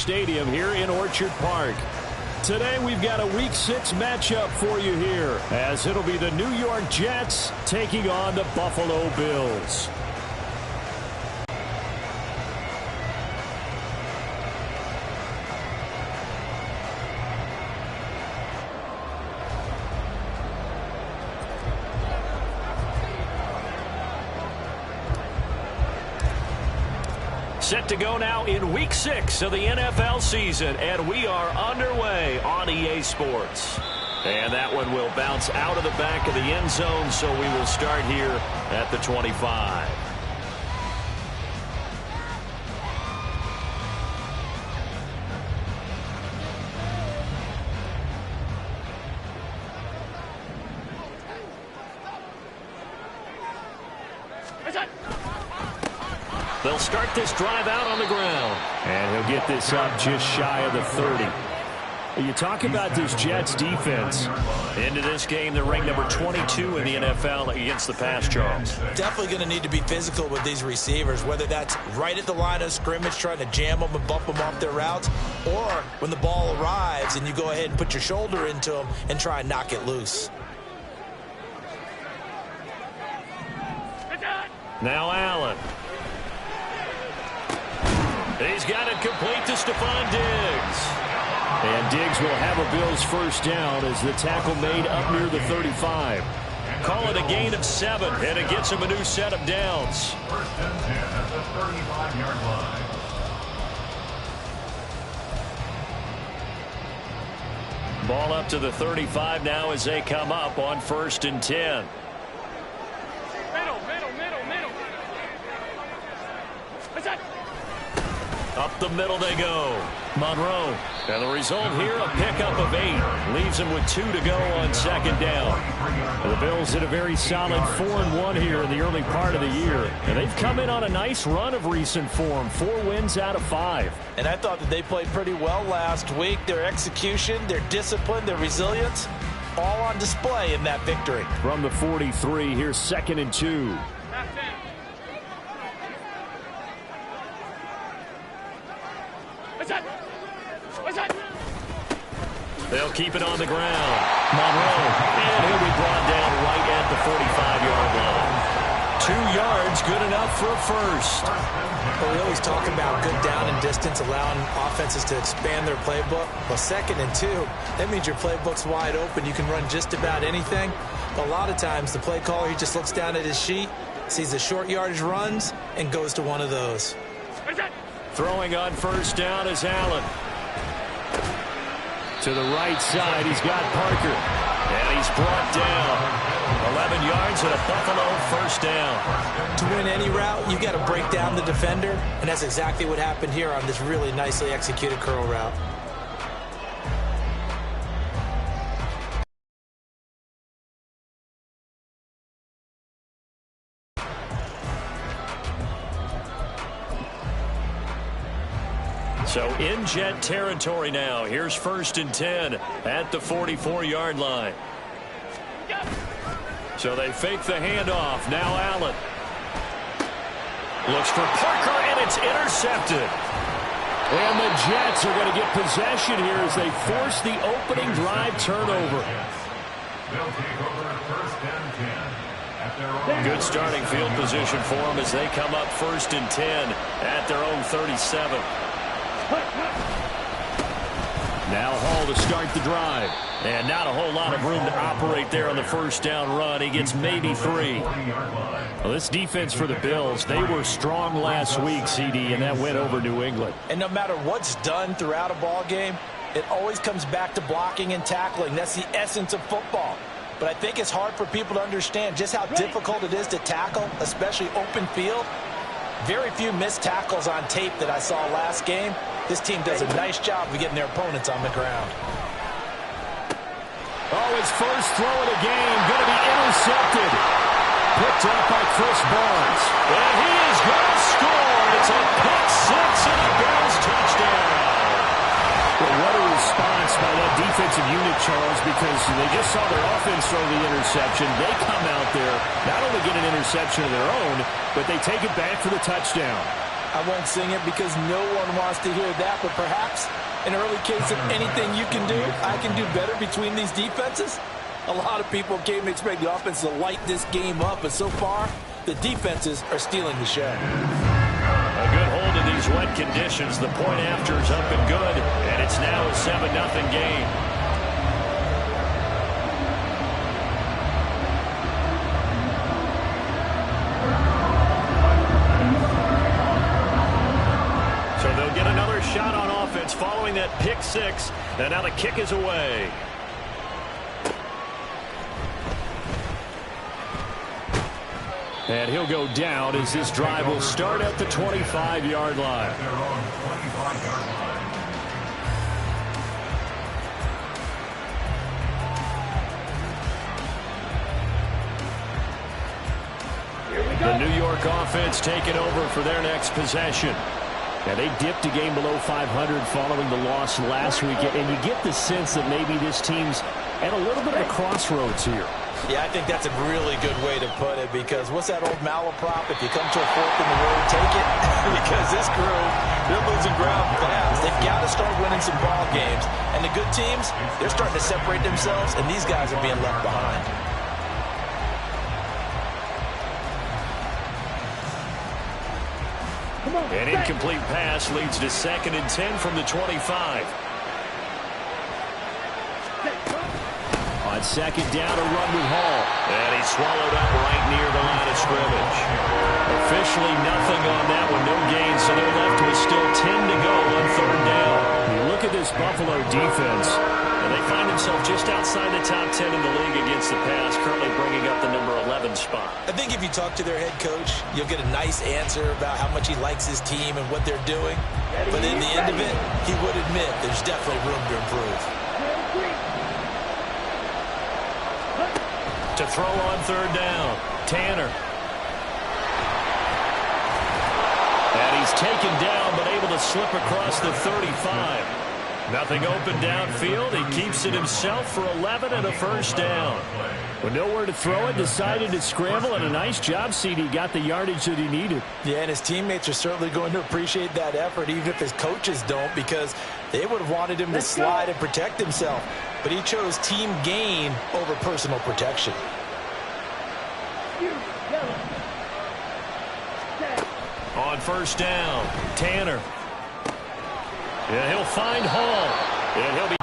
Stadium here in Orchard Park. Today we've got a Week 6 matchup for you here, as it'll be the New York Jets taking on the Buffalo Bills. Set to go now in Week 6 of the NFL season, and we are underway on EA Sports. And that one will bounce out of the back of the end zone, so we will start here at the 25. They'll start this drive out on the ground. And he'll get this up just shy of the 30. You talk about this Jets defense. Into this game, they're ranked number 22 in the NFL against the pass, Charles. Definitely going to need to be physical with these receivers, whether that's right at the line of scrimmage trying to jam them and bump them off their routes, or when the ball arrives and you go ahead and put your shoulder into them and try and knock it loose. Now Allen. He's got it complete to Stephon Diggs. And Diggs will have a Bills first down as the tackle made up near the 35. Call it a gain of 7, and it gets him a new set of downs. First and 10 at the 35-yard line. Ball up to the 35 now as they come up on 1st and 10. Up the middle they go. Monroe. And the result here, a pickup of 8. Leaves him with 2 to go on 2nd down. The Bills did a very solid 4-1 here in the early part of the year. And they've come in on a nice run of recent form. 4 wins out of 5. And I thought that they played pretty well last week. Their execution, their discipline, their resilience, all on display in that victory. From the 43, here's 2nd and 2. They'll keep it on the ground. Monroe, and he'll be brought down right at the 45-yard line. 2 yards, good enough for a first. Well, we always talk about good down and distance, allowing offenses to expand their playbook. Well, 2nd and 2, that means your playbook's wide open. You can run just about anything. But a lot of times, the play caller, he just looks down at his sheet, sees the short yardage runs, and goes to one of those. Throwing on 1st down is Allen. To the right side, he's got Parker. And he's brought down. 11 yards and a Buffalo first down. To win any route, you got to break down the defender, and that's exactly what happened here on this really nicely executed curl route. So in Jet territory now. Here's 1st and 10 at the 44-yard line. So they fake the handoff. Now Allen. Looks for Parker, and it's intercepted. And the Jets are going to get possession here as they force the opening drive turnover. They'll take over 1st and 10 at their own. Good starting field position for them as they come up 1st and 10 at their own 37. Now Hall to start the drive. And not a whole lot of room to operate there on the first down run. He gets maybe 3. Well, this defense for the Bills, they were strong last week, CD, and that went over New England. And no matter what's done throughout a ball game, it always comes back to blocking and tackling. That's the essence of football. But I think it's hard for people to understand just how difficult it is to tackle, especially open field. Very few missed tackles on tape that I saw last game. This team does a nice job of getting their opponents on the ground. Oh, his first throw of the game going to be intercepted. Picked up by Chris Barnes. And he is going to score. It's a pick 6 and a Bills touchdown. Well, what a response by that defensive unit, Charles, because they just saw their offense throw the interception. They come out there, not only get an interception of their own, but they take it back for the touchdown. I won't sing it because no one wants to hear that, but perhaps an early case of anything you can do, I can do better between these defenses. A lot of people came to expect the offense to light this game up, but so far, the defenses are stealing the show. A good hold in these wet conditions. The point after is up and good, and it's now a 7-0 game. So they'll get another shot on offense following that pick six, and now the kick is away. And he'll go down as this drive will start at the 25-yard line. Their own 25-yard line. The New York offense taking over for their next possession. Now, they dipped a game below 500 following the loss last week, and you get the sense that maybe this team's at a little bit of a crossroads here. Yeah, I think that's a really good way to put it, because what's that old malaprop? If you come to a fork in the road, take it. Because this crew, they're losing ground fast. They've got to start winning some ball games. And the good teams, they're starting to separate themselves, and these guys are being left behind. An incomplete pass leads to 2nd and 10 from the 25. On 2nd down, a run with Hall. And he's swallowed up right near the line of scrimmage. Officially nothing on that one, no gain, so they're left with still 10 to go on 3rd down. You look at this Buffalo defense, and they find themselves just outside the top 10 in the league against the pass, currently bringing up the number 11 spot. I think if you talk to their head coach, you'll get a nice answer about how much he likes his team and what they're doing. But in the end of it, he would admit there's definitely room to improve. To throw on 3rd down, Tanner. And he's taken down, but able to slip across the 35. Nothing open downfield. He keeps it himself for 11 and a 1st down. With nowhere to throw it, decided to scramble, and a nice job, CD. Got the yardage that he needed. Yeah, and his teammates are certainly going to appreciate that effort, even if his coaches don't, because they would have wanted him to slide and protect himself. But he chose team gain over personal protection. On 1st down, Tanner. Yeah, he'll find Hall. And he'll be...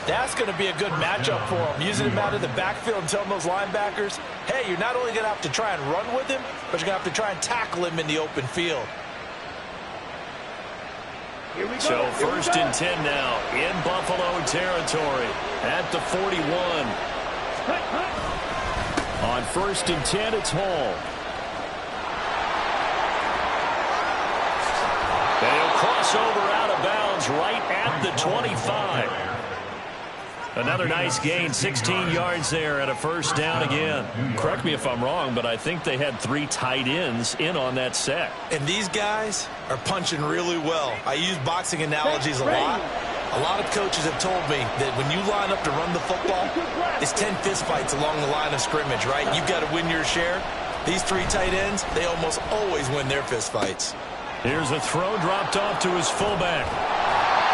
That's going to be a good matchup for him, using him out of the backfield and telling those linebackers, hey, you're not only going to have to try and run with him, but you're going to have to try and tackle him in the open field. So 1st and 10 now in Buffalo territory at the 41. On 1st and 10, it's Hall. And he'll cross over out of bounds right at the 25. Another nice gain, 16 yards there at a 1st down again. Correct me if I'm wrong, but I think they had 3 tight ends in on that set. And these guys are punching really well. I use boxing analogies a lot. A lot of coaches have told me that when you line up to run the football, it's 10 fistfights along the line of scrimmage, right? You've got to win your share. These 3 tight ends, they almost always win their fistfights. Here's a throw dropped off to his fullback.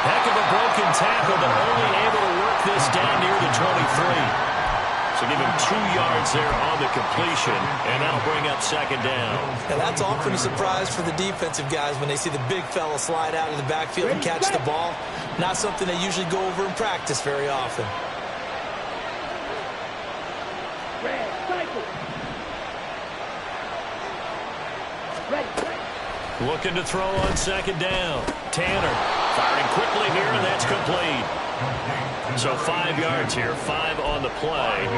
Heck of a broken tackle, but only able to work this down near the 23. So give him 2 yards there on the completion, and that'll bring up 2nd down. Now that's often a surprise for the defensive guys when they see the big fella slide out of the backfield and catch the ball. Not something they usually go over in practice very often. Looking to throw on 2nd down. Tanner firing quickly here, and that's complete. So 5 yards here, 5 on the play.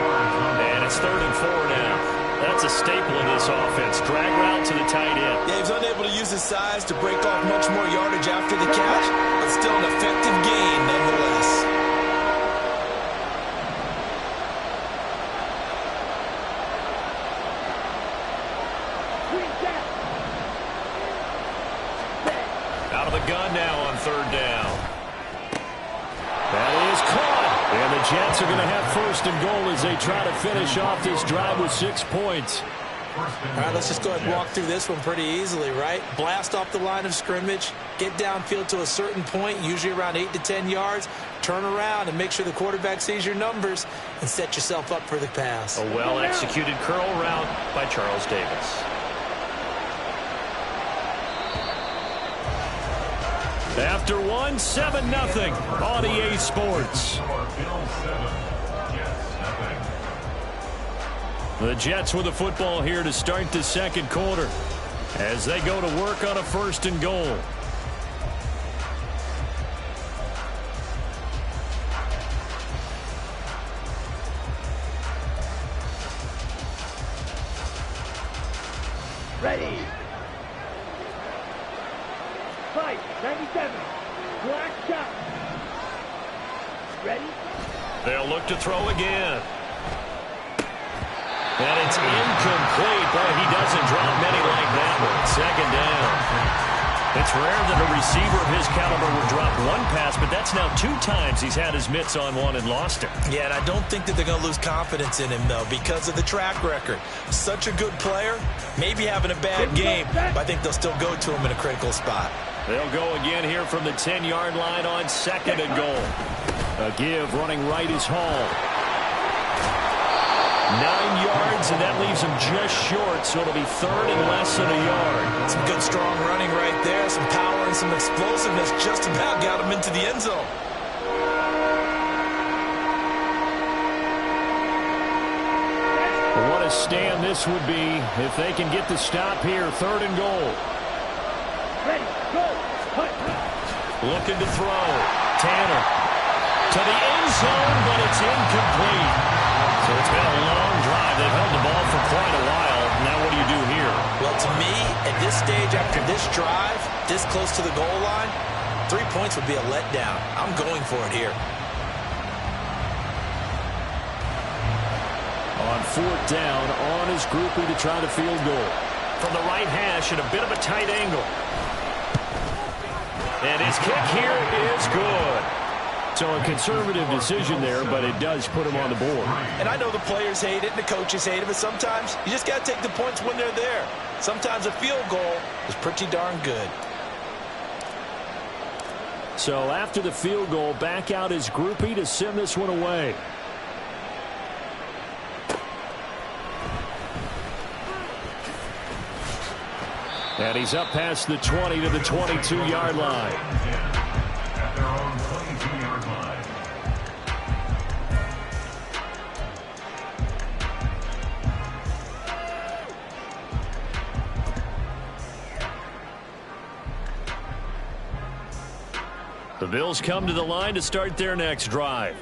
And it's 3rd and 4 now. That's a staple in this offense. Drag route to the tight end. Yeah, he's unable to use his size to break off much more yardage after the catch, but still an effective gain nonetheless. Out of the gun now on 3rd down. That is caught. And the Jets are going to have 1st and goal as they try to finish off this drive with 6 points. All right, let's just go ahead and walk through this one pretty easily, right? Blast off the line of scrimmage, get downfield to a certain point, usually around 8 to 10 yards, turn around and make sure the quarterback sees your numbers and set yourself up for the pass. A well-executed curl route by Charles Davis. After one, 7-0 on EA Sports. The Jets with the football here to start the second quarter as they go to work on a 1st and goal. Ready. Fight. 97. Black shot. Ready. They'll look to throw again. And it's incomplete. Boy, he doesn't drop many like that one. 2nd down. It's rare that a receiver of his caliber would drop one pass, but that's now 2 times he's had his mitts on one and lost it. Yeah, and I don't think that they're going to lose confidence in him, though, because of the track record. Such a good player, maybe having a bad game, but I think they'll still go to him in a critical spot. They'll go again here from the 10-yard line on 2nd and goal. A give running right is Hall. 9 yards, and that leaves him just short, so it'll be 3rd and less than a yard. Some good, strong running right there. Some power and some explosiveness just about got him into the end zone. What a stand this would be if they can get the stop here. 3rd and goal. Ready. Go. Looking to throw. Tanner to the end zone, but it's incomplete. So it's been a long drive. They've held the ball for quite a while. Now what do you do here? Well, to me, at this stage, after this drive, this close to the goal line, 3 points would be a letdown. I'm going for it here. On 4th down, on his groupie to try the field goal. From the right hash at a bit of a tight angle. And his kick here is good. So a conservative decision there, but it does put him on the board. And I know the players hate it and the coaches hate it, but sometimes you just got to take the points when they're there. Sometimes a field goal is pretty darn good. So after the field goal, back out his groupie to send this one away. And he's up past the 20 to the 22-yard line. At their own 22-yard line. The Bills come to the line to start their next drive.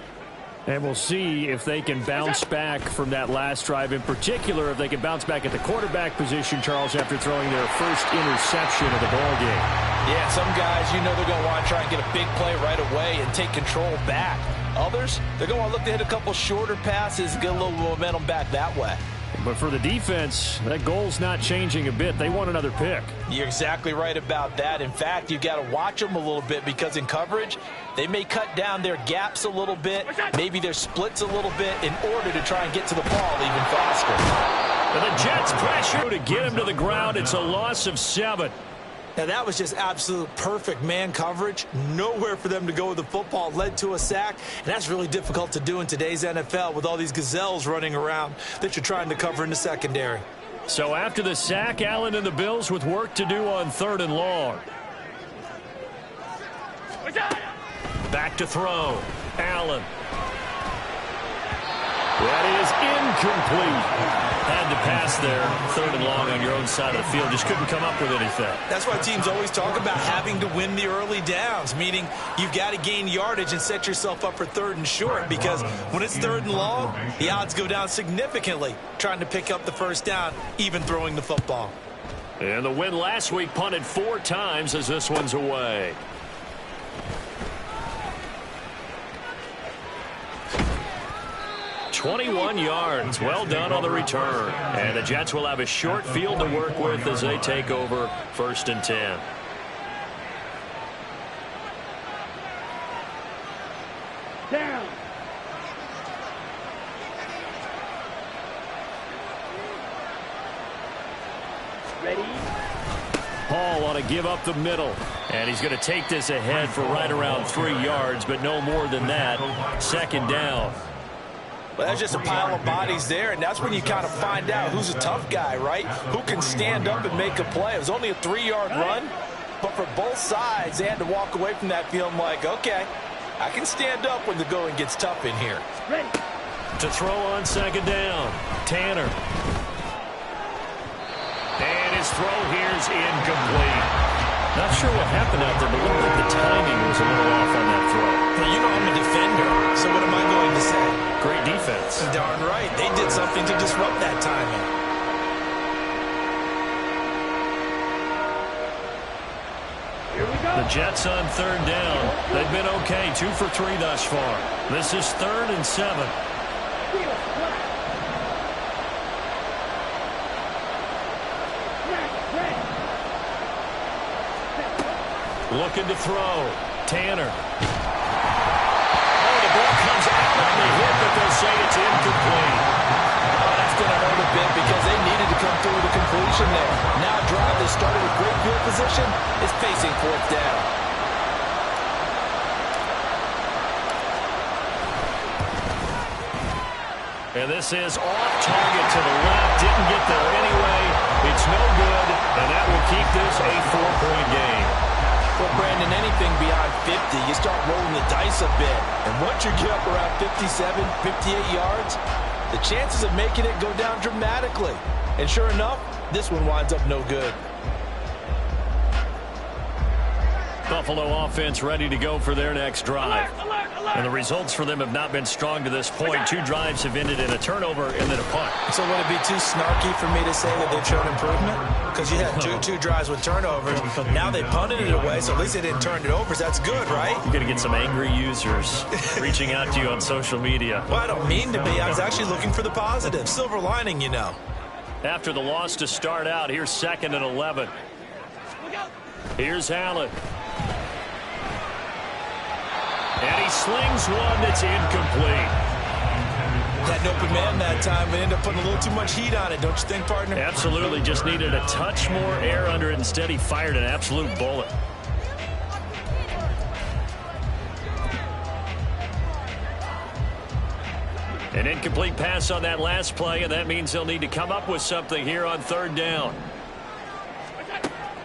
And we'll see if they can bounce back from that last drive. In particular, if they can bounce back at the quarterback position, Charles, after throwing their first interception of the ball game. Yeah, some guys, you know they're going to want to try and get a big play right away and take control back. Others, they're going to want to look to hit a couple shorter passes, get a little momentum back that way. But for the defense, that goal's not changing a bit. They want another pick. You're exactly right about that. In fact, you've got to watch them a little bit because in coverage, they may cut down their gaps a little bit, maybe their splits a little bit in order to try and get to the ball even faster. And the Jets pressure to get him to the ground. It's a loss of 7. Now, that was just absolute perfect man coverage. Nowhere for them to go with the football. Led to a sack, and that's really difficult to do in today's NFL with all these gazelles running around that you're trying to cover in the secondary. So after the sack, Allen and the Bills with work to do on 3rd and long. Back to throw. Allen. That is incomplete. Had to pass there, 3rd and long on your own side of the field. Just couldn't come up with anything. That's why teams always talk about having to win the early downs, meaning you've got to gain yardage and set yourself up for 3rd and short, because when it's 3rd and long, the odds go down significantly trying to pick up the first down, even throwing the football. And the win last week punted 4 times as this one's away. "21 yards. Well done on the return. And the Jets will have a short field to work with as they take over 1st and 10. Down. Hall on a give up the middle. And he's going to take this ahead for right around 3 yards, but no more than that. Second down. Well, that's just a pile of bodies there, and that's when you kind of find out who's a tough guy, right? Who can stand up and make a play. It was only a 3-yard run, but for both sides, they had to walk away from that feeling like, okay, I can stand up when the going gets tough in here. Ready. To throw on second down, Tanner. And his throw here's incomplete. Not sure what happened out there, but looked like the timing was a little off on that throw. Well, you know I'm a defender, so what am I going to say? Great defense. Darn right. They did something to disrupt that timing. Here we go. The Jets on third down. They've been okay, 2 for 3 thus far. This is 3rd and 7. Steal, flat. Snap, ready. Looking to throw. Tanner. Oh, the ball comes out on the hit, but they'll say it's incomplete. Oh, that's going to hurt a bit because they needed to come through with a completion there. Now a drive that started with great field position is facing 4th down. And this is off target to the left. Didn't get there anyway. It's no good, and that will keep this a 4-point game. Well, Brandon, anything beyond 50, you start rolling the dice a bit. And once you get up around 57, 58 yards, the chances of making it go down dramatically. And sure enough, this one winds up no good. Buffalo offense ready to go for their next drive. Alert, alert. And the results for them have not been strong to this point. 2 drives have ended in a turnover and then a punt. So would it be too snarky for me to say that they've shown improvement? Because you had two drives with turnovers. Now they punted it away, so at least they didn't turn it over. So that's good, right? You're going to get some angry users reaching out to you on social media. Well, I don't mean to be. I was actually looking for the positive. Silver lining, you know. After the loss to start out, here's 2nd and 11. Here's Allen. And he slings one that's incomplete. Had an open man that time, but ended up putting a little too much heat on it, don't you think, partner? Absolutely. Just needed a touch more air under it. Instead, he fired an absolute bullet. An incomplete pass on that last play, and that means they'll need to come up with something here on 3rd down.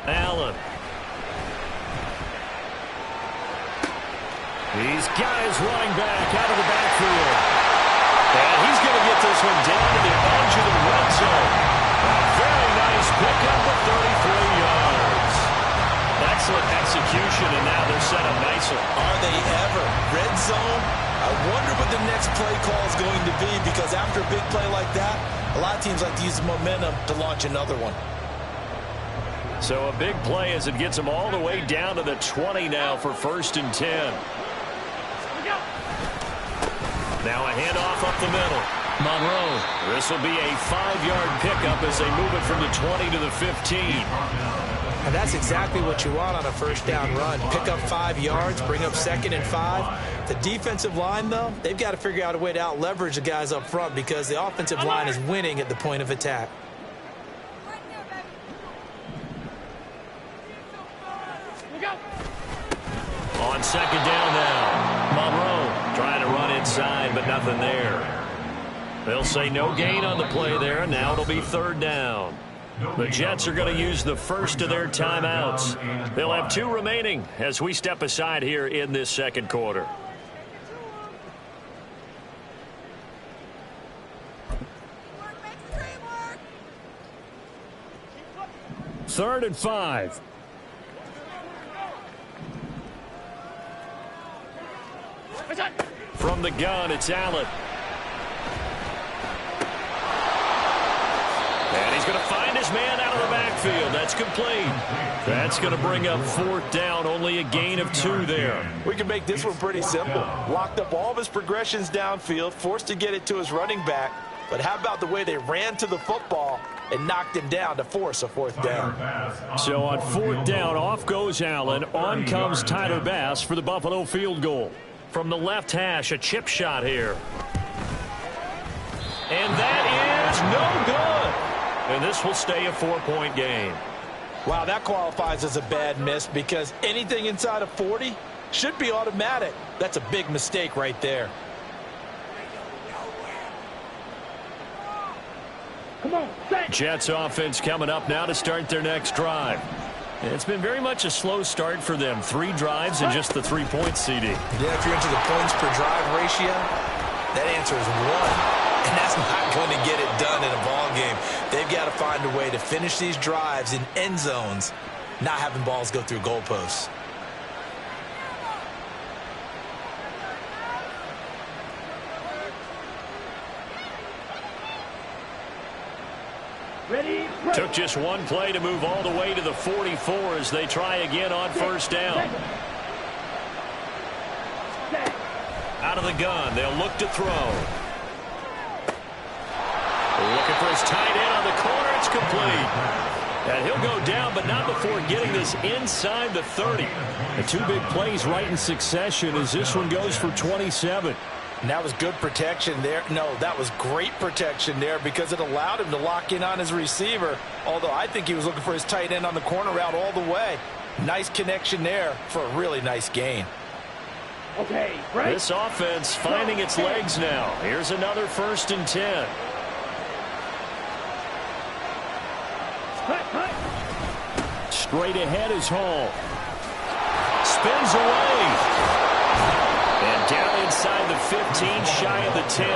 Allen. He's got his running back out of the backfield. And he's going to get this one down to the edge of the red zone. A very nice pickup of 33 yards. Excellent execution, and now they're set up nicely. Are they ever? Red zone? I wonder what the next play call is going to be, because after a big play like that, a lot of teams like to use the momentum to launch another one. So a big play as it gets them all the way down to the 20 now for 1st and 10. Now a handoff up the middle. Monroe. This will be a 5-yard pickup as they move it from the 20 to the 15. And that's exactly what you want on a 1st down run. Pick up 5 yards, bring up 2nd and 5. The defensive line, though, they've got to figure out a way to out-leverage the guys up front because the offensive line is winning at the point of attack. On 2nd down now, Monroe trying to run inside, but nothing there. They'll say no gain on the play there. Now it'll be 3rd down. The Jets are going to use the first of their timeouts. They'll have 2 remaining as we step aside here in this 2nd quarter. Third and 5. From the gun, it's Allen. And he's going to find his man out of the backfield. That's complete. That's going to bring up 4th down. Only a gain of 2 there. We can make this one pretty simple. Locked up all of his progressions downfield, forced to get it to his running back. But how about the way they ran to the football and knocked him down to force a 4th down? So on 4th down, off goes Allen. On comes Tyler Bass for the Buffalo field goal. From the left hash, a chip shot here. And that is no good. And this will stay a 4-point game. Wow, that qualifies as a bad miss because anything inside of 40 should be automatic. That's a big mistake right there. Come on, set. Jets offense coming up now to start their next drive. It's been very much a slow start for them. 3 drives and just the 3-point CD. Yeah, if you're into the points per drive ratio, that answer is 1. And that's not going to get it done in a ball game. They've got to find a way to finish these drives in end zones, not having balls go through goalposts. Ready, break. Took just one play to move all the way to the 44 as they try again on first down. Set. Out of the gun, they'll look to throw. Looking for his tight end on the corner. It's complete. And he'll go down, but not before getting this inside the 30. The 2 big plays right in succession as this one goes for 27. And that was good protection there. No, that was great protection there because it allowed him to lock in on his receiver, although I think he was looking for his tight end on the corner route all the way. Nice connection there for a really nice gain. Okay, break. This offense finding its legs now. Here's another 1st and 10. Straight ahead is Hall. Spins away. And down inside the 15, shy of the 10.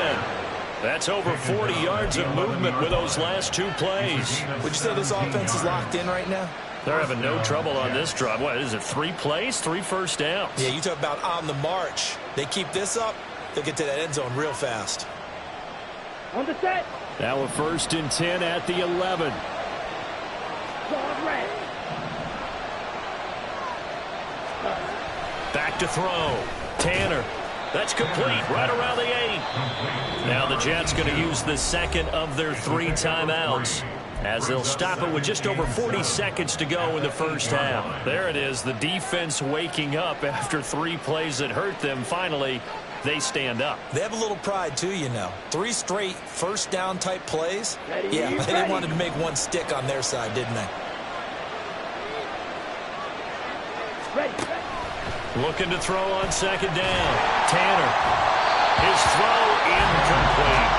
That's over 40 yards of movement with those last 2 plays. Would you say this offense is locked in right now? They're having no trouble on this drive. What is it, 3 plays, 3 first downs? Yeah, you talk about on the march. They keep this up, they'll get to that end zone real fast. On the set. Now a 1st and 10 at the 11. Guard red. Back to throw. Tanner. That's complete right around the 8. Now the Jets going to use the second of their 3 timeouts as they'll stop it with just over 40 seconds to go in the first half. There it is, the defense waking up after 3 plays that hurt them. Finally, they stand up. They have a little pride too, you know. 3 straight first down type plays. Ready, yeah, they ready. wanted to make one stick on their side, didn't they? Ready. Looking to throw on 2nd down. Tanner. His throw incomplete.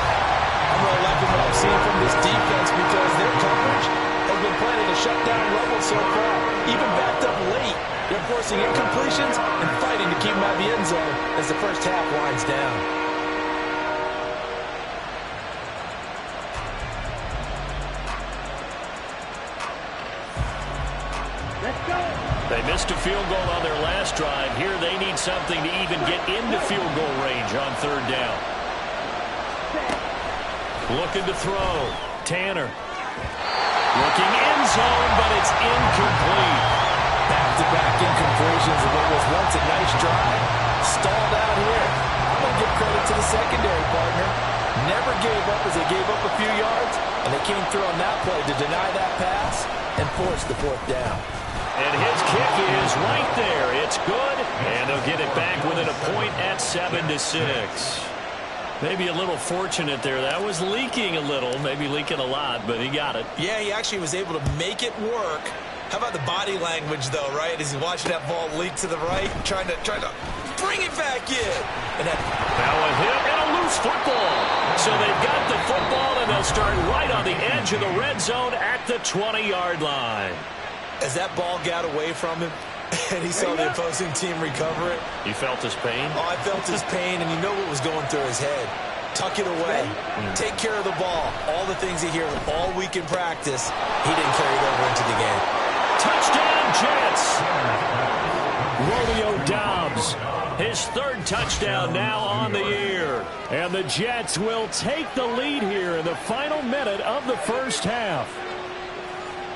I'm really liking what I'm seeing from this defense because their coverage has been playing at a shutdown level so far. Even backed up late, they're forcing incompletions and fighting to keep them out of the end zone as the first half winds down. Let's go. They missed a field goal on their last drive. Here they need something to even get into field goal range on 3rd down. Looking to throw. Tanner. Looking end zone, but it's incomplete. Back-to-back incompletions of what was once a nice drive. Stalled out here. I'm going to give credit to the secondary partner. Never gave up as they gave up a few yards, and they came through on that play to deny that pass and force the 4th down. And his kick is right there. It's good, and they'll get it back within a point at 7-6. Maybe a little fortunate there. That was leaking a little, maybe leaking a lot, but he got it. Yeah, he actually was able to make it work. How about the body language, though, right? As he's watching that ball leak to the right, trying to bring it back in. And now a hit and a loose football. So they've got the football, and they'll start right on the edge of the red zone at the 20-yard line. As that ball got away from him, and he saw the opposing team recover it. You felt his pain? Oh, I felt his pain, and you know what was going through his head. Tuck it away. Take care of the ball. All the things he hears all week in practice, he didn't carry it over into the game. Touchdown, Jets! Romeo Doubs, his 3rd touchdown now on the year. And the Jets will take the lead here in the final minute of the first half.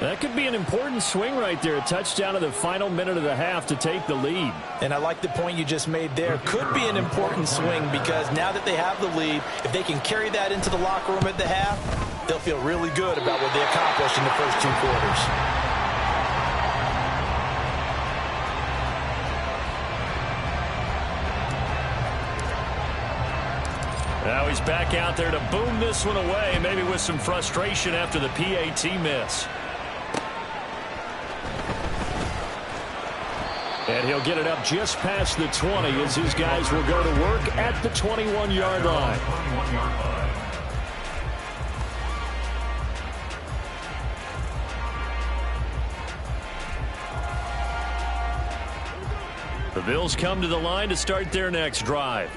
That could be an important swing right there. A touchdown in the final minute of the half to take the lead. And I like the point you just made there. Could be an important swing because now that they have the lead, if they can carry that into the locker room at the half, they'll feel really good about what they accomplished in the first 2 quarters. Now he's back out there to boom this one away, maybe with some frustration after the PAT miss. And he'll get it up just past the 20 as his guys will go to work at the 21-yard line. The Bills come to the line to start their next drive.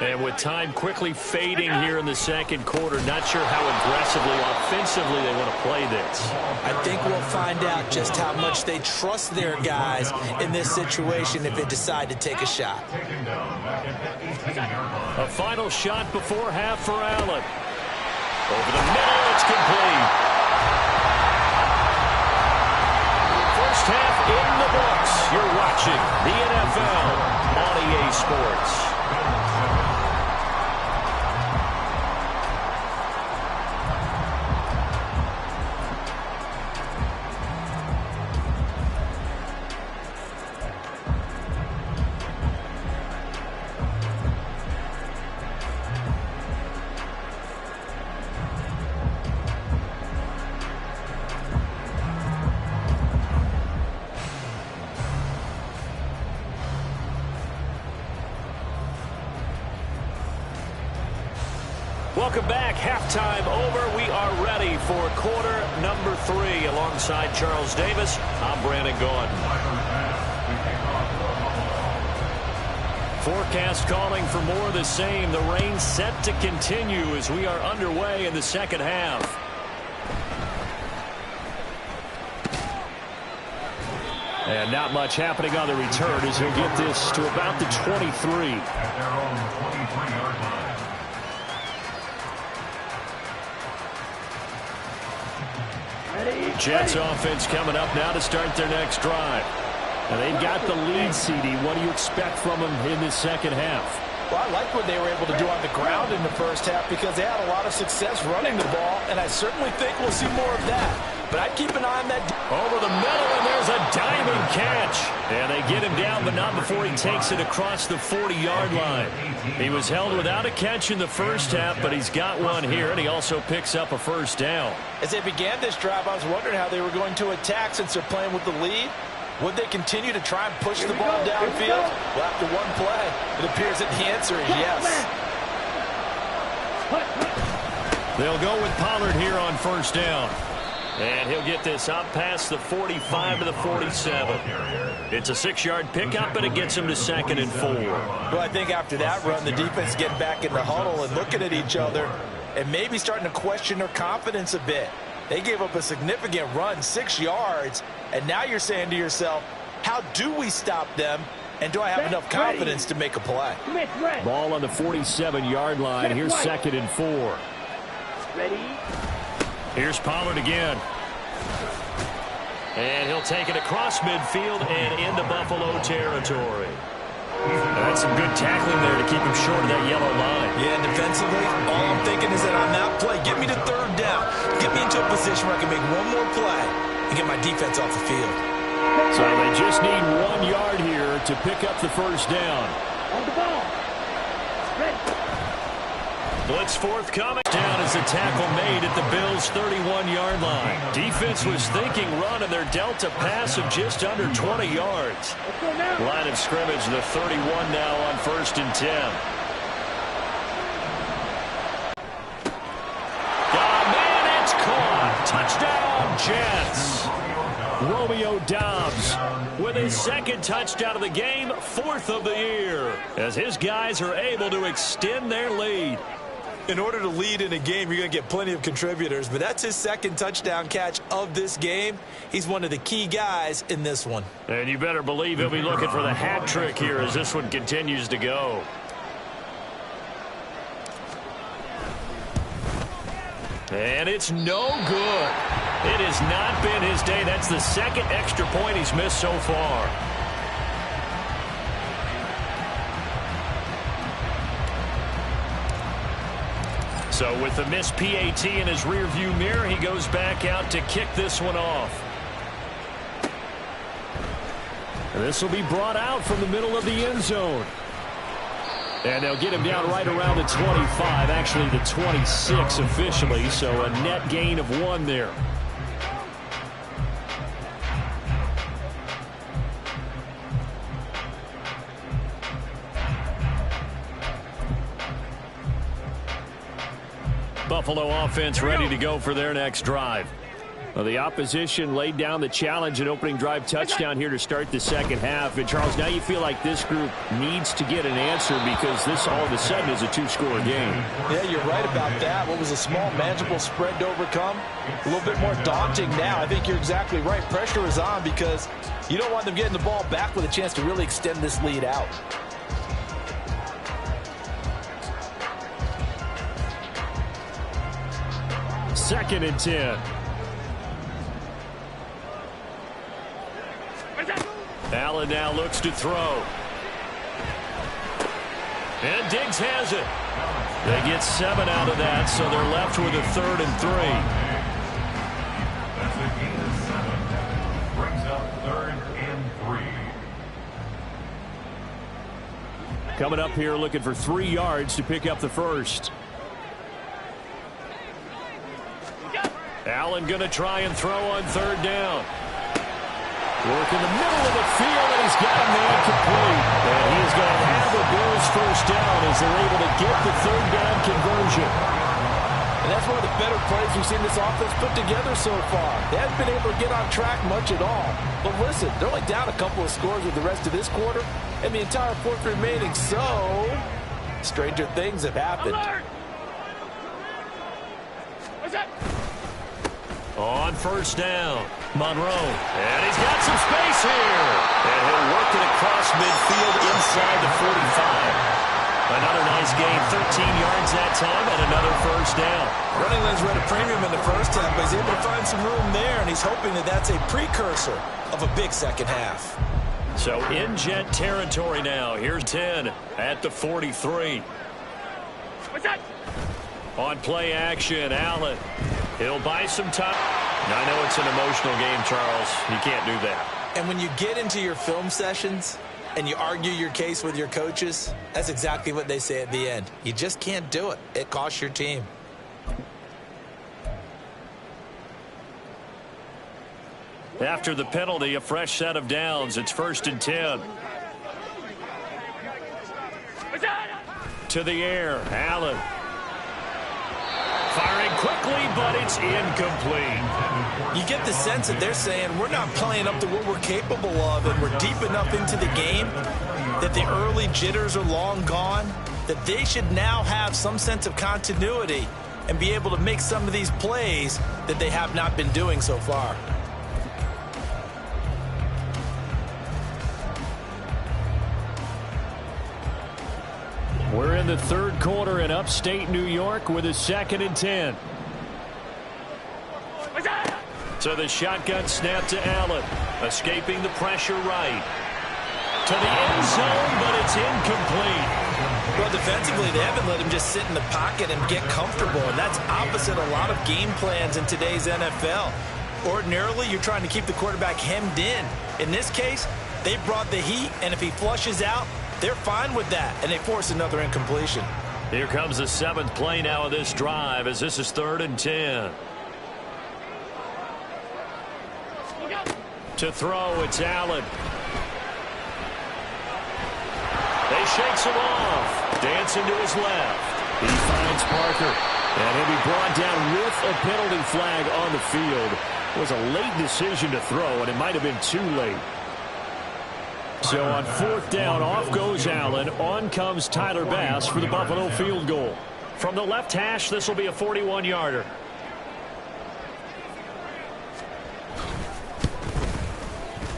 And with time quickly fading here in the second quarter, not sure how aggressively, offensively they want to play this. I think we'll find out just how much they trust their guys in this situation if they decide to take a shot. A final shot before half for Allen. Over the middle, it's complete. First half in the books. You're watching the NFL on EA Sports. Welcome back. Halftime over. We are ready for quarter number 3. Alongside Charles Davis, I'm Brandon Gaudin. Forecast calling for more of the same. The rain set to continue as we are underway in the second half. And not much happening on the return as he'll get this to about the 23. At their own 23-yard line. Jets offense coming up now to start their next drive. And they've got the lead, CD. What do you expect from them in the second half? Well, I like what they were able to do on the ground in the first half because they had a lot of success running the ball, and I certainly think we'll see more of that. But I'd keep an eye on that. Over the middle, and there's a diving catch. And they get him down, but not before he takes it across the 40-yard line. He was held without a catch in the first half, but he's got one here, and he also picks up a first down. As they began this drive, I was wondering how they were going to attack since they're playing with the lead. Would they continue to try and push the ball downfield? Well, after one play, it appears that the answer is yes. They'll go with Pollard here on first down. And he'll get this up past the 45 to the 47. It's a 6-yard pickup, and it gets him to 2nd and 4. Well, I think after that run, the defense is getting back in the huddle and looking at each other and maybe starting to question their confidence a bit. They gave up a significant run, 6 yards, and now you're saying to yourself, how do we stop them, and do I have enough confidence to make a play? Ball on the 47-yard line. Here's 2nd and 4. Ready? Here's Pollard again. And he'll take it across midfield and into Buffalo territory. That's some good tackling there to keep him short of that yellow line. Yeah, defensively, all I'm thinking is that on that play, get me to 3rd down. Get me into a position where I can make one more play and get my defense off the field. So they just need 1 yard here to pick up the first down. On the ball. Ready. Blitz forthcoming. Down as the tackle made at the Bills' 31-yard line. Defense was thinking run, and they're dealt a pass of just under 20 yards. Let's go now. Line of scrimmage, the 31 now on 1st and 10. Oh, man, it's caught. Touchdown, Jets. Romeo Doubs with his 2nd touchdown of the game, 4th of the year, as his guys are able to extend their lead. In order to lead in a game, you're going to get plenty of contributors, but that's his 2nd touchdown catch of this game. He's one of the key guys in this one. And you better believe he'll be looking for the hat trick here as this one continues to go. And it's no good. It has not been his day. That's the 2nd extra point he's missed so far. So with the missed PAT in his rearview mirror, he goes back out to kick this one off. And this will be brought out from the middle of the end zone. And they'll get him down right around the 25, actually the 26 officially, so a net gain of 1 there. Buffalo offense ready to go for their next drive. Well, the opposition laid down the challenge and opening drive touchdown here to start the second half. And, Charles, now you feel like this group needs to get an answer because this all of a sudden is a two-score game. Yeah, you're right about that. What was a small, manageable spread to overcome? A little bit more daunting now. I think you're exactly right. Pressure is on because you don't want them getting the ball back with a chance to really extend this lead out. Second and 10. Allen now looks to throw. And Diggs has it. They get 7 out of that, so they're left with a 3rd and 3. That's a gain of 7. Brings up 3rd and 3. Coming up here looking for 3 yards to pick up the first. Allen going to try and throw on 3rd down. Work in the middle of the field, and he's got him there complete. And he is going to have the Bills first down as they're able to get the 3rd down conversion. And that's one of the better plays we've seen this offense put together so far. They haven't been able to get on track much at all. But listen, they're only down a couple of scores with the rest of this quarter, and the entire fourth remaining. So, stranger things have happened. On first down, Monroe. And he's got some space here. And he'll work it across midfield inside the 45. Another nice gain, 13 yards that time, and another first down. Running lanes were at a premium in the first half, but he's able to find some room there, and he's hoping that that's a precursor of a big second half. So in jet territory now. Here's 10 at the 43. On play action, Allen. He'll buy some time. Now, I know it's an emotional game, Charles. You can't do that. And when you get into your film sessions and you argue your case with your coaches, that's exactly what they say at the end. You just can't do it. It costs your team. After the penalty, a fresh set of downs. It's 1st and 10. To the air, Allen. Firing quickly, but it's incomplete. You get the sense that they're saying we're not playing up to what we're capable of, and we're deep enough into the game that the early jitters are long gone, that they should now have some sense of continuity and be able to make some of these plays that they have not been doing so far. We're in the third quarter in upstate New York with a 2nd and 10. So the shotgun snap to Allen. Escaping the pressure right. To the end zone, but it's incomplete. Well, defensively, they haven't let him just sit in the pocket and get comfortable, and that's opposite a lot of game plans in today's NFL. Ordinarily, you're trying to keep the quarterback hemmed in. In this case, they brought the heat, and if he flushes out, they're fine with that, and they force another incompletion. Here comes the 7th play now of this drive as this is 3rd and 10. To throw, it's Allen. They shakes him off. Dancing to his left. He finds Parker. And he'll be brought down with a penalty flag on the field. It was a late decision to throw, and it might have been too late. So on 4th down, off goes Allen. On comes Tyler Bass for the Buffalo field goal. From the left hash, this will be a 41-yarder.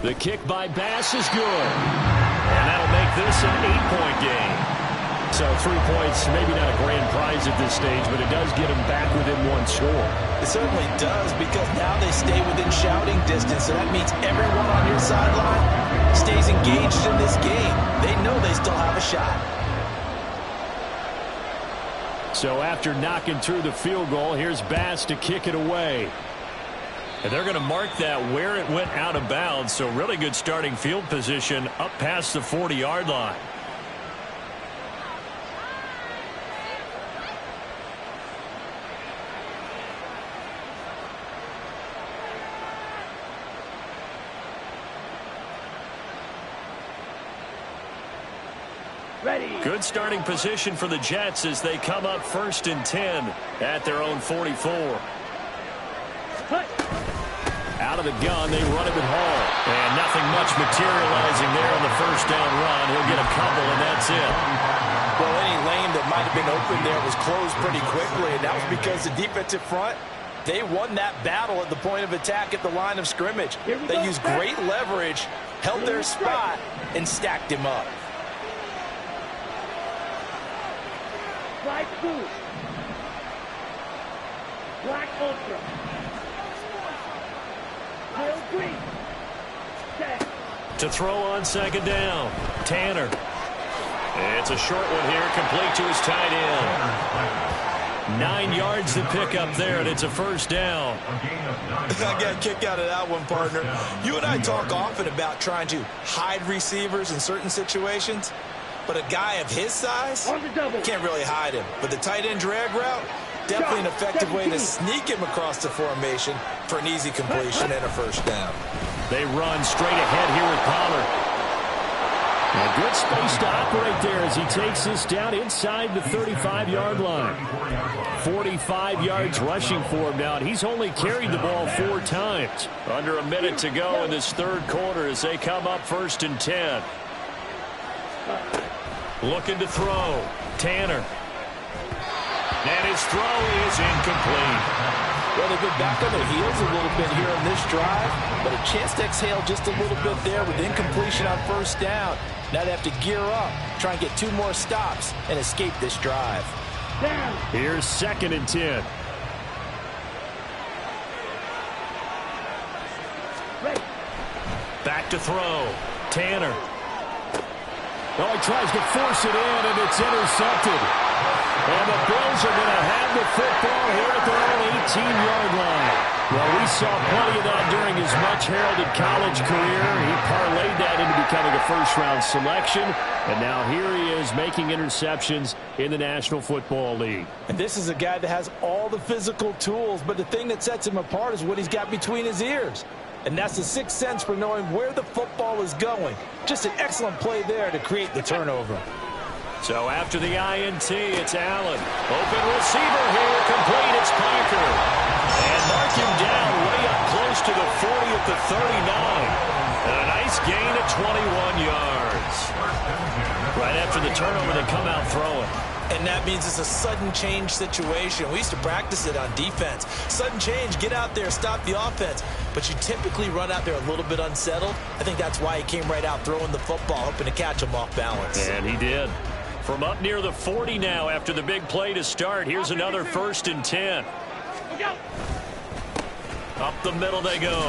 The kick by Bass is good. And that'll make this an 8-point game. So 3 points, maybe not a grand prize at this stage, but it does get them back within 1 score. It certainly does, because now they stay within shouting distance, so that means everyone on your sideline stays engaged in this game. They know they still have a shot. So after knocking through the field goal, here's Bass to kick it away. And they're going to mark that where it went out of bounds, so really good starting field position up past the 40-yard line. Ready. Good starting position for the Jets as they come up 1st and 10 at their own 44. Cut. Out of the gun, they run it with Hall. And nothing much materializing there on the first down run. He'll get a couple, and that's it. Well, any lane that might have been open there was closed pretty quickly, and that was because the defensive front, they won that battle at the point of attack at the line of scrimmage. They used great leverage, held their spot, and stacked him up. Slide 2. Black Ultra. Real green. Set. To throw on 2nd down, Tanner. It's a short one here, complete to his tight end. 9 yards to pick up there, and it's a 1st down. I got a kick out of that one, partner. You and I talk often about trying to hide receivers in certain situations, but a guy of his size can't really hide him. But the tight end drag route, definitely an effective way to sneak him across the formation for an easy completion and a 1st down. They run straight ahead here with Pollard. A good space to operate there as he takes this down inside the 35-yard line. 45 yards rushing for him now, and he's only carried the ball 4 times. Under a minute to go in this 3rd quarter as they come up 1st and 10. Looking to throw. Tanner. And his throw is incomplete. Well, they've been back on their heels a little bit here on this drive, but a chance to exhale just a little bit there with incompletion on 1st down. Now they have to gear up, try and get 2 more stops, and escape this drive. Down. Here's 2nd and 10. Ready. Back to throw. Tanner. Well, he tries to force it in, and it's intercepted. And the Bills are going to have the football here at their own 18-yard line. Well, we saw plenty of that during his much-heralded college career. He parlayed that into becoming a first-round selection. And now here he is making interceptions in the National Football League. And this is a guy that has all the physical tools, but the thing that sets him apart is what he's got between his ears. And that's the 6th sense for knowing where the football is going. Just an excellent play there to create the turnover. So after the INT, it's Allen. Open receiver here, complete, it's Parker. And mark him down way up close to the 40 at the 39. And a nice gain of 21 yards. Right after the turnover, they come out throwing. And that means it's a sudden change situation. We used to practice it on defense. Sudden change, get out there, stop the offense. But you typically run out there a little bit unsettled. I think that's why he came right out throwing the football, hoping to catch him off balance. And he did. From up near the 40 now after the big play to start. Here's another 1st and 10. Up the middle they go.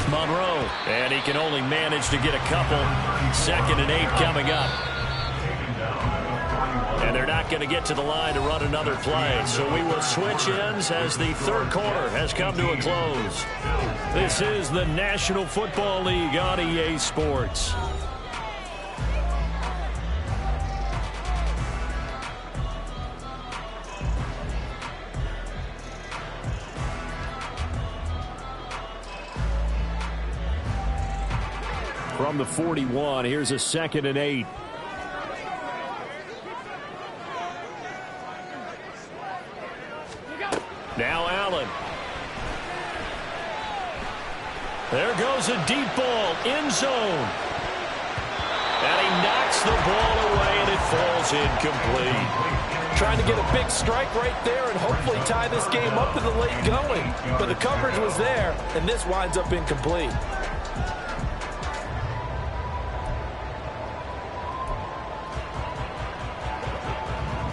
Monroe. And he can only manage to get a couple. 2nd and 8 coming up. And they're not going to get to the line to run another play. So we will switch ends as the 3rd quarter has come to a close. This is the National Football League on EA Sports. From the 41, here's a 2nd and 8. Now Allen. There goes a deep ball, end zone. And he knocks the ball away, and it falls incomplete. Trying to get a big strike right there and hopefully tie this game up in the late going. But the coverage was there, and this winds up incomplete.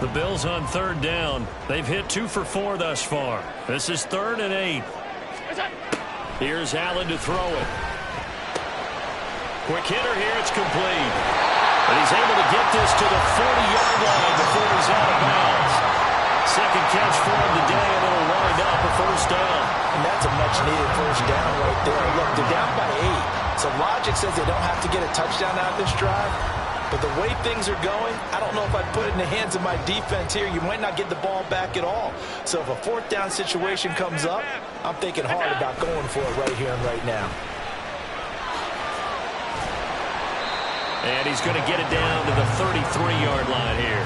The Bills on 3rd down. They've hit 2 for 4 thus far. This is 3rd and 8. Here's Allen to throw it. Quick hitter here. It's complete. And he's able to get this to the 40-yard line before he's out of bounds. 2nd catch for him today, and it'll wind up a 1st down. And that's a much-needed 1st down right there. Look, they're down by 8. So logic says they don't have to get a touchdown out of this drive. But the way things are going, I don't know if I'd put it in the hands of my defense here. You might not get the ball back at all. So if a 4th down situation comes up, I'm thinking hard about going for it right here and right now. And he's going to get it down to the 33-yard line here.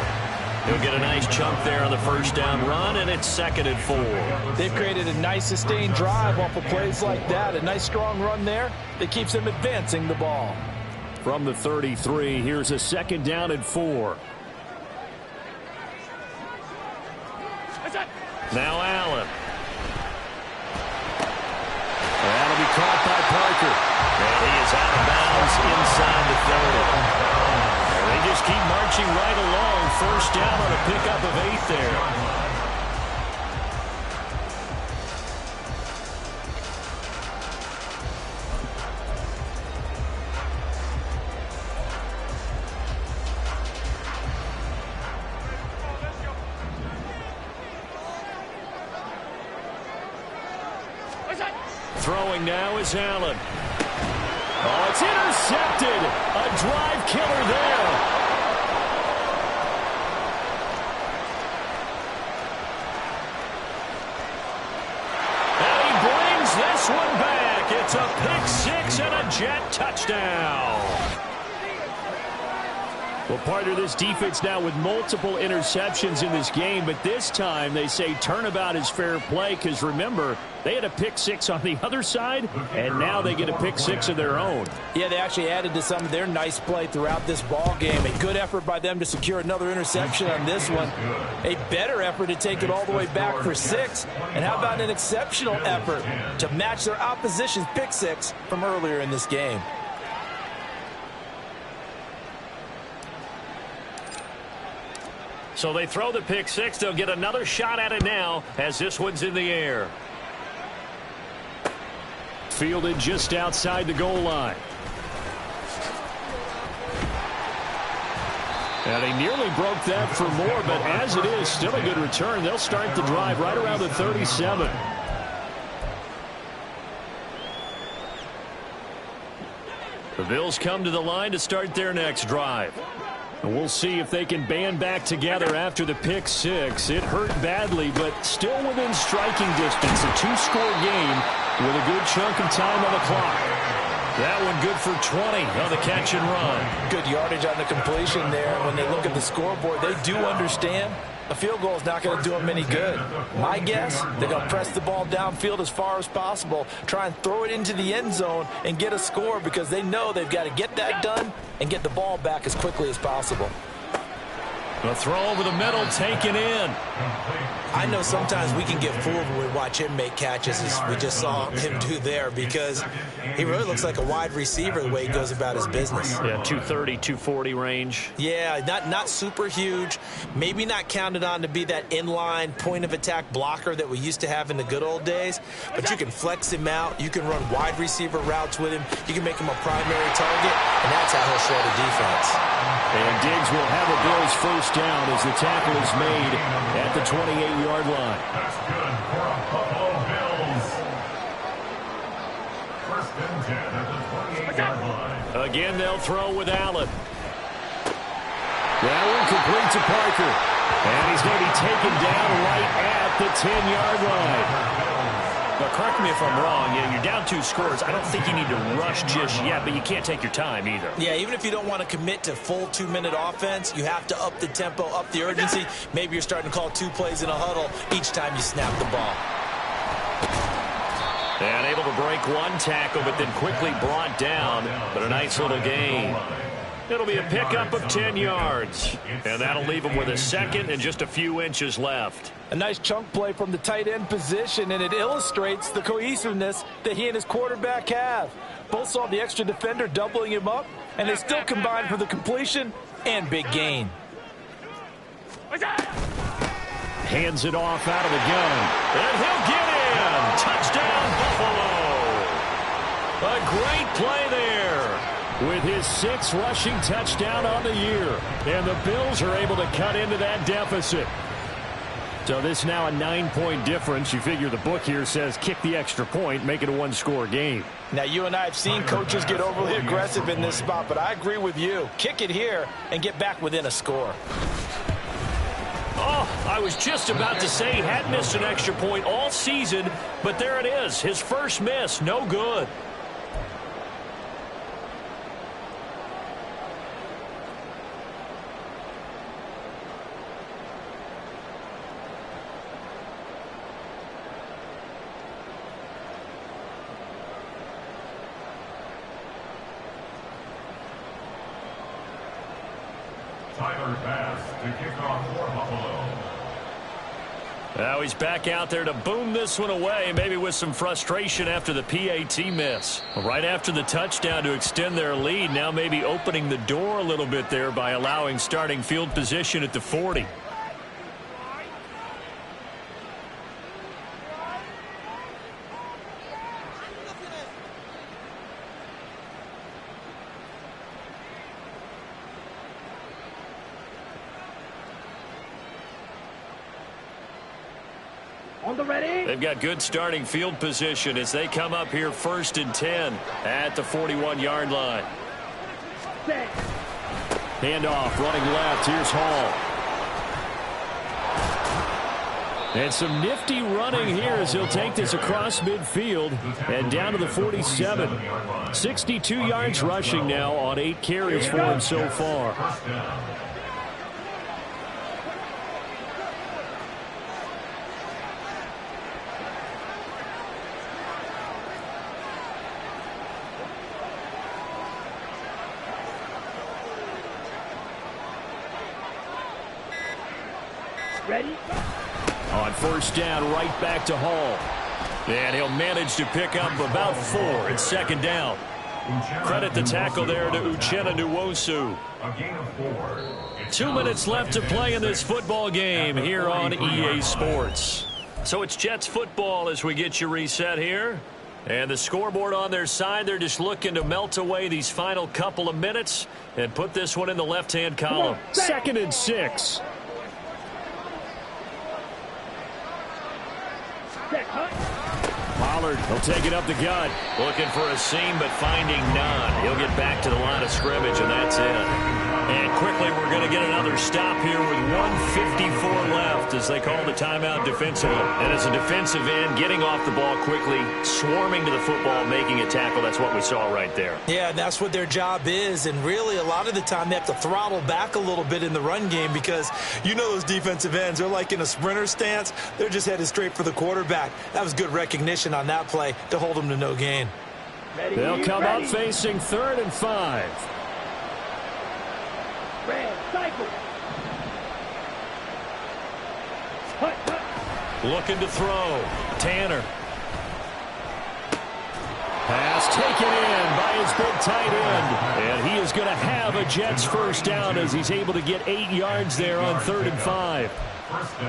He'll get a nice chunk there on the first down run, and it's 2nd and 4. They've created a nice sustained drive off of plays like that. A nice strong run there that keeps them advancing the ball. From the 33, here's a 2nd down and 4. Now Allen. That'll be caught by Parker. And he is out of bounds inside the 30. And they just keep marching right along. First down on a pickup of 8 there. Throwing now is Allen. Oh, it's intercepted. A drive killer there. And he brings this one back. It's a pick-6 and a Jet touchdown. Well, partner, this defense now with multiple interceptions in this game, but this time they say turnabout is fair play because, remember, they had a pick-6 on the other side, and now they get a pick-6 of their own. Yeah, they actually added to some of their nice play throughout this ball game. A good effort by them to secure another interception on this one. A better effort to take it all the way back for 6. And how about an exceptional effort to match their opposition's pick-6 from earlier in this game? So they throw the pick-6. They'll get another shot at it now as this one's in the air. Fielded just outside the goal line. And they nearly broke that for more, but as it is, still a good return. They'll start the drive right around the 37. The Bills come to the line to start their next drive. And we'll see if they can band back together after the pick-6. It hurt badly, but still within striking distance. A 2-score game with a good chunk of time on the clock. That one good for 20 on the catch and run. Good yardage on the completion there. When they look at the scoreboard, they do understand a field goal is not going to do them any good. My guess, they're going to press the ball downfield as far as possible, try and throw it into the end zone and get a score because they know they've got to get that done and get the ball back as quickly as possible. The throw over the middle taken in. I know sometimes we can get fooled when we watch him make catches as we just saw him do there because he really looks like a wide receiver the way he goes about his business. Yeah, 230, 240 range. Yeah, not super huge. Maybe not counted on to be that inline point-of-attack blocker that we used to have in the good old days. But you can flex him out. You can run wide receiver routes with him. You can make him a primary target, and that's how he'll show the defense. And Diggs will have a Bills first down as the tackle is made at the 28-yard line. That's good for a Buffalo Bills. First and 10 at the 28-yard line. Again, they'll throw with Allen. That one complete to Parker. And he's going to be taken down right at the 10-yard line. But correct me if I'm wrong, you're down 2 scores. I don't think you need to rush just yet, but you can't take your time either. Yeah, even if you don't want to commit to full 2-minute offense, you have to up the tempo, up the urgency. Maybe you're starting to call 2 plays in a huddle each time you snap the ball. And able to break one tackle, but then quickly brought down. But a nice little gain. It'll be a pickup of 10 yards. And that'll leave him with a second and just a few inches left. A nice chunk play from the tight end position, and it illustrates the cohesiveness that he and his quarterback have. Both saw the extra defender doubling him up, and they still combined for the completion and big gain. Hands it off out of the gun. And he'll get in. Touchdown, Buffalo. A great play there with his 6th rushing touchdown on the year. And the Bills are able to cut into that deficit. So this now a 9-point difference. You figure the book here says kick the extra point, make it a 1-score game. Now, you and I have seen coaches get overly aggressive in this spot, but I agree with you. Kick it here and get back within a score. Oh, I was just about to say he had missed an extra point all season, but there it is. His first miss, no good. Tyler Bass to kick off for Buffalo. Now he's back out there to boom this one away, maybe with some frustration after the PAT miss. Right after the touchdown to extend their lead, now maybe opening the door a little bit there by allowing starting field position at the 40. On the ready. They've got good starting field position as they come up here 1st and 10 at the 41-yard line. Set. Handoff, running left. Here's Hall. And some nifty running here as he'll take this across midfield and down to the 47. 62 yards rushing now on 8 carries for him so far. Ready. On 1st down, right back to Hall. And he'll manage to pick up about 4 at 2nd down. Credit the tackle there to Uchenna Nwosu. A gain of 4. 2 minutes left to play in this football game here on EA Sports. So it's Jets football as we get you reset here. And the scoreboard on their side, they're just looking to melt away these final couple of minutes and put this one in the left-hand column. 2nd and 6. Pollard will take it up the gut. Looking for a seam, but finding none. He'll get back to the line of scrimmage, and that's it. And quickly, we're going to get another stop here with 1:54 left as they call the timeout defensively. And as a defensive end, getting off the ball quickly, swarming to the football, making a tackle. That's what we saw right there. Yeah, and that's what their job is. And really, a lot of the time, they have to throttle back a little bit in the run game because you know those defensive ends, they're like in a sprinter stance. They're just headed straight for the quarterback. That was good recognition on that play to hold them to no gain. Ready. They'll come Ready. up facing 3rd and 5. Red. Cycle. Hut, hut. Looking to throw. Tanner. Pass taken in by his big tight end. And he is going to have a Jets 1st down as he's able to get 8 yards there on 3rd and 5.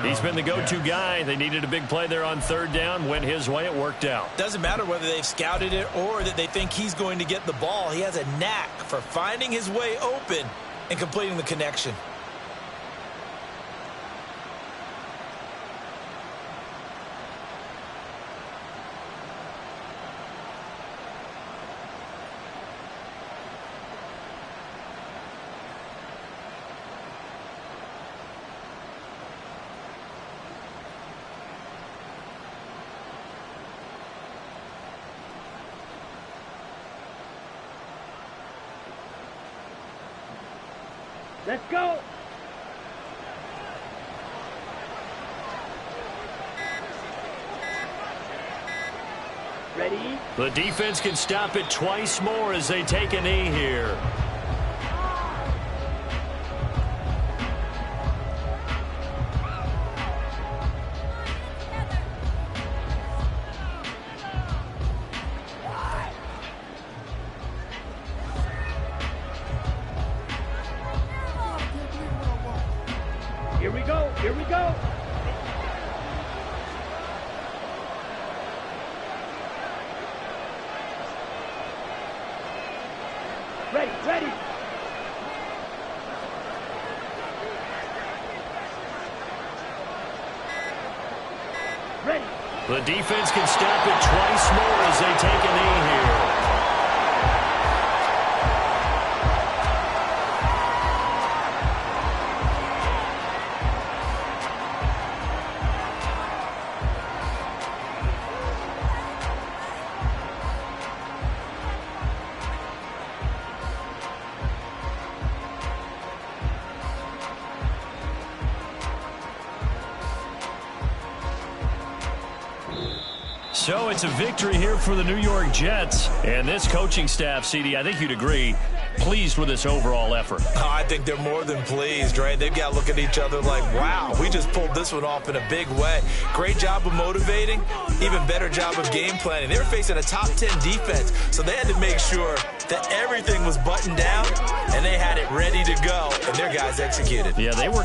He's been the go-to guy. They needed a big play there on 3rd down. Went his way. It worked out. Doesn't matter whether they've scouted it or that they think he's going to get the ball. He has a knack for finding his way open and completing the connection. Let's go. Ready. The defense can stop it twice more as they take a knee here. Here we go. Here we go. Ready. Ready. Ready. The defense can stop it twice more as they take a knee here. So it's a victory here for the New York Jets. And this coaching staff, CD, I think you'd agree, pleased with this overall effort. I think they're more than pleased, right? They've got to look at each other like, wow, we just pulled this one off in a big way. Great job of motivating, even better job of game planning. They were facing a top 10 defense, so they had to make sure that everything was buttoned down, and they had it ready to go, and their guys executed. Yeah, they were